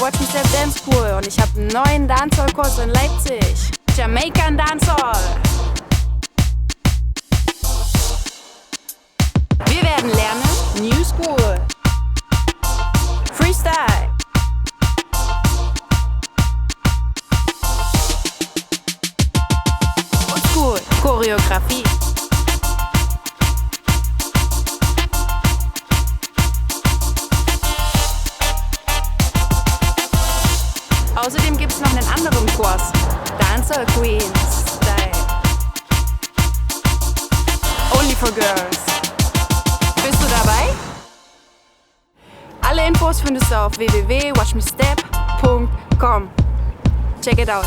Watch Me Step Dance School und ich habe einen neuen Dancehall-Kurs in Leipzig. Jamaican Dancehall. Wir werden lernen New School, Freestyle, und School, Choreografie. Außerdem gibt's noch einen anderen Kurs, Dancehall Queen Style. Only for Girls. Bist du dabei? Alle Infos findest du auf www.watchmestep.com. Check it out.